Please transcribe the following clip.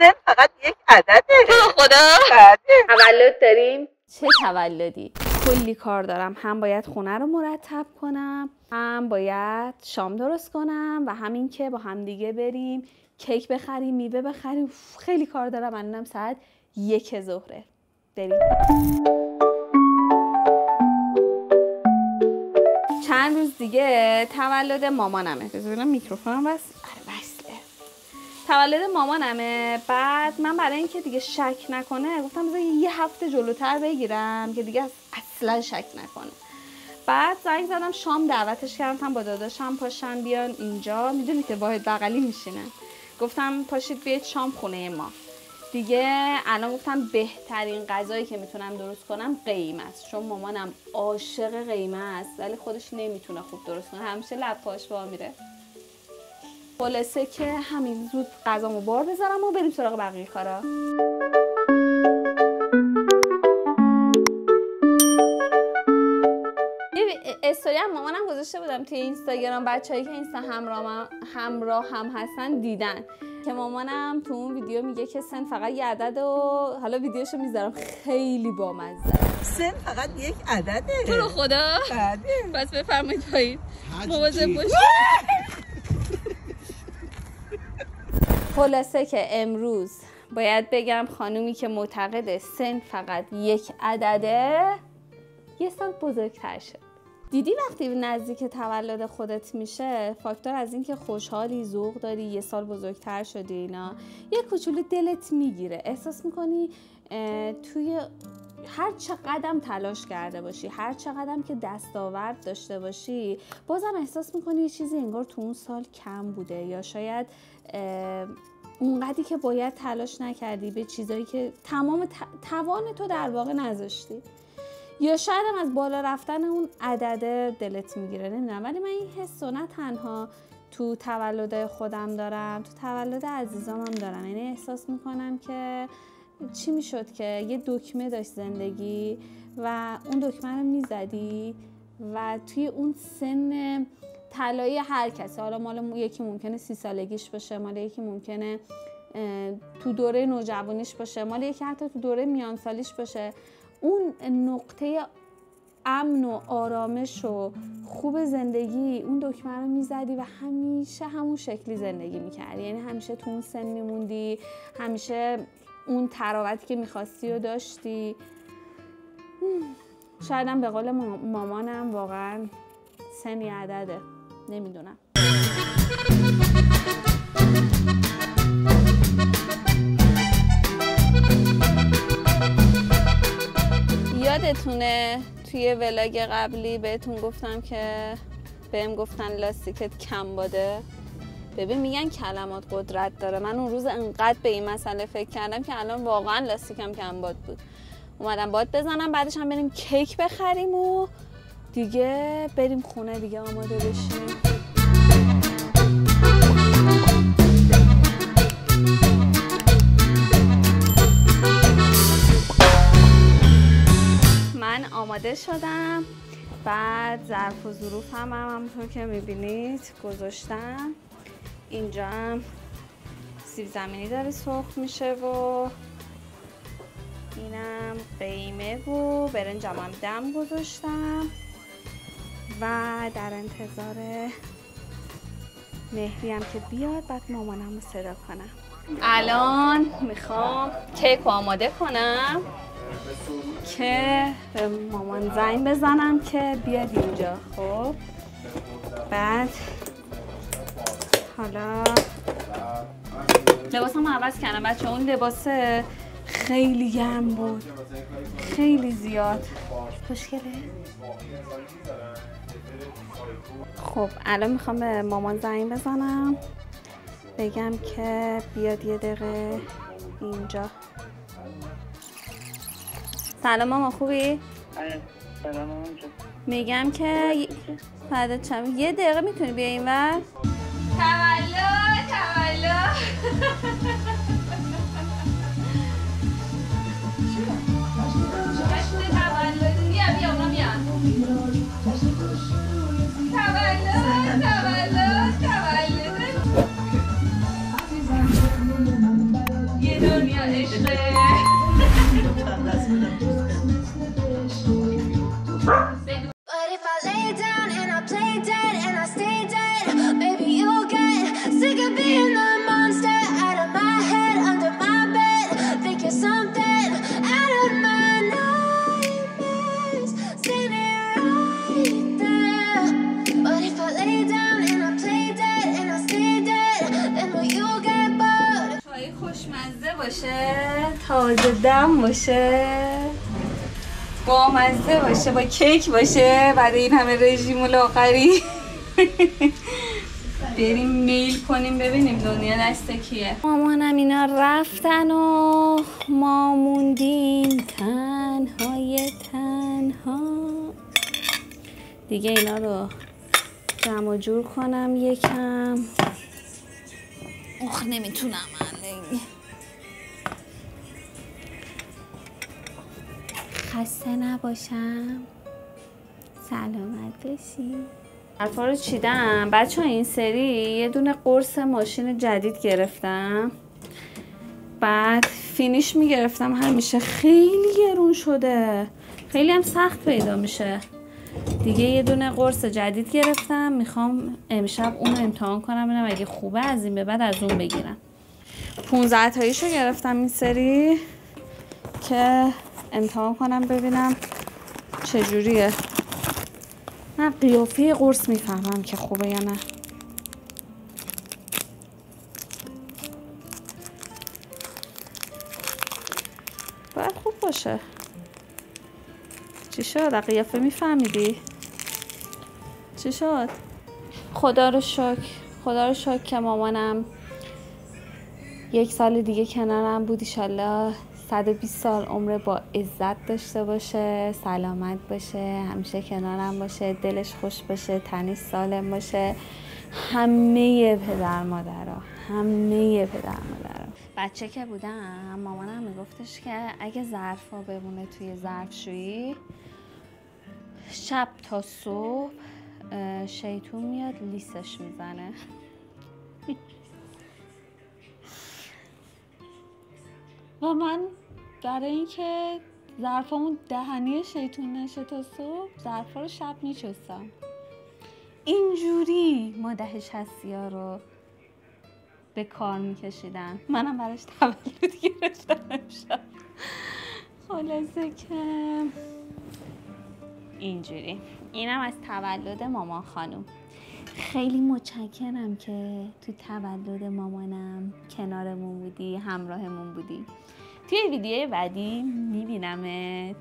سن فقط یک عدده. خدا تولد داریم. چه تولدی؟ کلی کار دارم، هم باید خونه رو مرتب کنم، هم باید شام درست کنم و همین که با هم دیگه بریم کیک بخریم، میوه بخریم. خیلی کار دارم. الانم ساعت 1 ظهره. بریم. چند روز دیگه تولد مامانمه. بذارم میکروفونم بس. وصله. تولد مامانمه. بعد من برای اینکه دیگه شک نکنه گفتم بذار یه هفته جلوتر بگیرم که دیگه اصلا شک نکنه. بعد زنگ زدم شام دعوتش کردم با داداشم پاشن بیان اینجا. میدونی که واحد بغلی میشینن. گفتم پاشید بیاید شام خونه ما. دیگه الان گفتم بهترین غذایی که میتونم درست کنم قیمه است، چون مامانم عاشق قیمه است ولی خودش نمیتونه خوب درست کنه، همیشه لپاش وا میره. خلاصه که همین زود غذامو بار بذارم و بریم سراغ بقیه کارا. استوری هم مامانم گذاشته بودم توی اینستاگرام، بچه‌ای که اینستا همراه هم هستن دیدن که مامانم تو اون ویدیو میگه که سن فقط یه عدد و حالا ویدیوشو میذارم، خیلی بامزه. سن فقط یک عدده. تو رو خدا. بس بفرمایید پایین. مواظب باشید. خلاصه که امروز باید بگم خانومی که معتقد سن فقط یک عدده یه سال بزرگتر شد. دیدی وقتی نزدیک تولد خودت میشه فاکتور از این که خوشحالی، ذوق داری، یه سال بزرگتر شدی، اینا یه کوچولو دلت میگیره. احساس میکنی توی هر چقدر تلاش کرده باشی، هر چقدر که دستاورد داشته باشی، بازم احساس میکنی یه چیزی انگار تو اون سال کم بوده، یا شاید اونقدری که باید تلاش نکردی به چیزایی که تمام توان تو در واقع نذاشتی، یا شاید هم از بالا رفتن اون عدده دلت میگیره. نمیدونم، ولی من این حسو نه تنها تو تولد خودم دارم، تو تولد عزیزامم دارم. یعنی احساس میکنم که چی میشد که یه دکمه داشت زندگی و اون دکمه رو میزدی و توی اون سن طلایی هر کسی، حالا مال یکی ممکنه 30 سالگیش باشه، مال یکی ممکنه تو دوره نوجوانیش باشه، مال یکی حتی تو دوره میان سالیش باشه، اون نقطه امن و آرامش و خوب زندگی اون دکمه رو میزدی و همیشه همون شکلی زندگی میکردی. یعنی همیشه تو اون سن میموندی، همیشه اون تراوتی که میخواستی رو داشتی. شاید هم به قول مامانم واقعا سن یه عدده. نمیدونم. یادتونه توی ولاگ قبلی بهتون گفتم که بهم گفتن لاستیکت کم باده؟ ببین میگن کلمات قدرت داره. من اون روز انقدر به این مسئله فکر کردم که الان واقعا لاستیکم کم باد بود. اومدم باد بزنم، بعدش هم بریم کیک بخریم و دیگه بریم خونه دیگه آماده بشیم. من آماده شدم. بعد ظرف و ظروف هم همونطور که میبینید گذاشتم. اینجا هم سیب زمینی داره سرخ میشه و اینم قیمه و برنجم هم دم گذاشتم و در انتظار مهری هم که بیاد بعد مامانم رو صدا کنم. الان میخوام کیک رو آماده کنم که به مامان زنگ بزنم که بیاد اینجا. خب بعد حالا لباسم عوض کردم بچه. اون لباس خیلی گرم بود، خیلی زیاد. خوشگله. خب الان میخوام به مامان زنگ بزنم بگم که بیاد یه دقیقه اینجا. سلام ماما، خوبی؟ سلام مامان جون. میگم که فردت شم یه دقیقه میتونی بیای اینور؟ تولد یه But if I lay down and I play dead and I stay dead, baby, you'll get sick of being the monster out of my head, under my bed. Think you're something out of my nightmares, standing right there. But if I lay down and I play dead and I stay dead, then will you get bored? چای خوشمزه باشه، تازه دم باشه، بامزه باشه، با کیک باشه. بعد این همه رژیم و لاغری بریم میل کنیم ببینیم دنیا دست کیه. مامانم اینا رفتن و ما موندیم تنهای تنها. دیگه اینا رو جمع و جور کنم یکم. نمیتونم من خسته نباشم، سلامت باشی. حرفا رو چیدم بچه ها. این سری یه دونه قرص ماشین جدید گرفتم، بعد فینیش میگرفتم همیشه خیلی گرون شده، خیلی هم سخت پیدا میشه. دیگه یه دونه قرص جدید گرفتم، میخوام امشب اون رو امتحان کنم ببینم اگه خوبه از این به بعد از اون بگیرم. 15 تاییشو گرفتم این سری که امتحان کنم ببینم چجوریه. من قیافه قرص میفهمم که خوبه یا نه. باید خوب باشه. چی شد؟ قیافه میفهمیدی؟ چی شد؟ خدا رو شکر که مامانم 1 سال دیگه کنارم بود. ایشالله 120 سال عمر با عزت داشته باشه، سلامت باشه، همیشه کنارم باشه، دلش خوش باشه، تنش سالم باشه. همه پدر مادرها بچه که بودم مامانم میگفتش که اگه ظرفا بمونه توی ظرفشویی شب تا صبح شیطون میاد لیسش میزنه. و من برای اینکه ظرفامون دهنی شیطون نشه تا صبح ظرفا رو شب میچستم. اینجوری ما 10-60 رو به کار میکشیدن. منم براش تولد گرفتم امشب. خلاصه که اینجوری. اینم از تولد مامان خانوم. خیلی متشکرم که تو تولد مامانم کنارمون بودی، همراهمون بودی. توی ویدیو بعدی میبینمت.